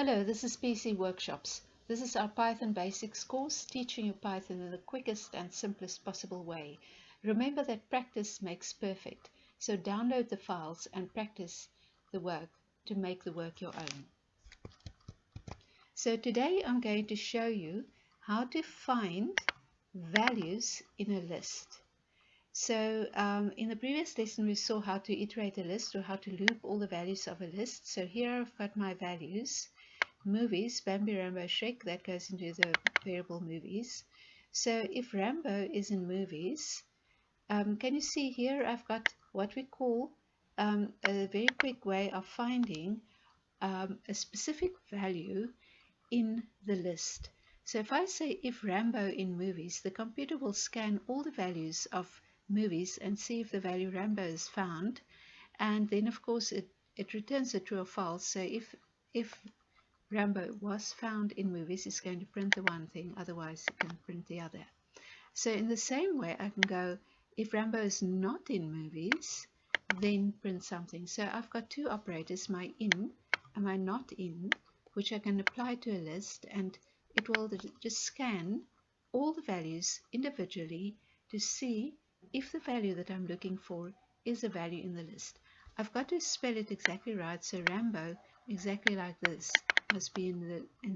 Hello, this is PC Workshops. This is our Python Basics course, teaching you Python in the quickest and simplest possible way. Remember that practice makes perfect, so download the files and practice the work to make the work your own. So today I'm going to show you how to find values in a list. So in the previous lesson we saw how to iterate a list, or how to loop all the values of a list. So here I've got my values. Movies, Bambi, Rambo, Shrek, that goes into the variable movies. So if Rambo is in movies, can you see here I've got what we call a very quick way of finding a specific value in the list. So if I say if Rambo in movies, the computer will scan all the values of movies and see if the value Rambo is found, and then of course it returns a true or false. So if Rambo was found in movies, it's going to print the one thing, otherwise it can print the other. So in the same way, I can go, if Rambo is not in movies, then print something. So I've got two operators, my in and my not in, which I can apply to a list, and it will just scan all the values individually to see if the value that I'm looking for is a value in the list. I've got to spell it exactly right, so Rambo, exactly like this, must be in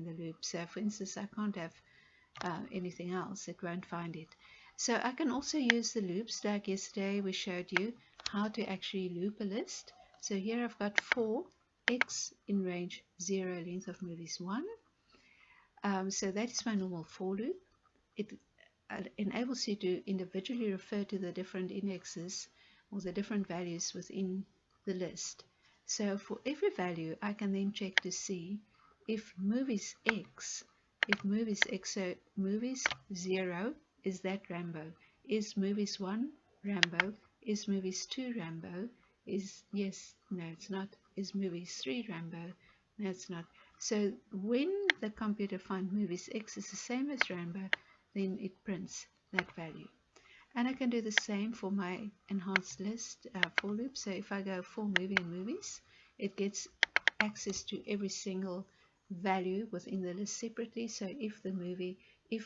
the loop. So for instance, I can't have anything else, it won't find it. So I can also use the loops, like yesterday we showed you how to actually loop a list. So here I've got for x in range 0, length of movies 1. So that is my normal for loop. It enables you to individually refer to the different indexes or the different values within the list. So for every value I can then check to see if movies x, so movies 0, is that Rambo? Is movies 1 Rambo? Is movies 2 Rambo? Is, yes, no it's not. Is movies 3 Rambo? No it's not. So when the computer finds movies x is the same as Rambo, then it prints that value. And I can do the same for my enhanced list for loop. So if I go for movie and movies, it gets access to every single value within the list separately. So if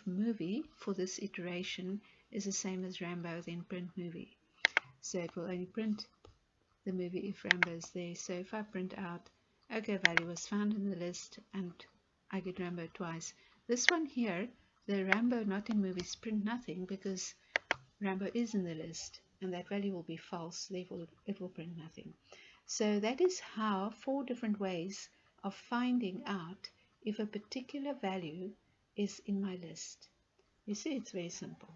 movie for this iteration is the same as Rambo, then print movie. So it will only print the movie if Rambo is there. So if I print out, okay, value was found in the list, and I get Rambo twice. This one here, the Rambo not in movies, print nothing because Rambo is in the list, and that value will be false, therefore it will print nothing. So that is how 4 different ways of finding out if a particular value is in my list. You see, it's very simple.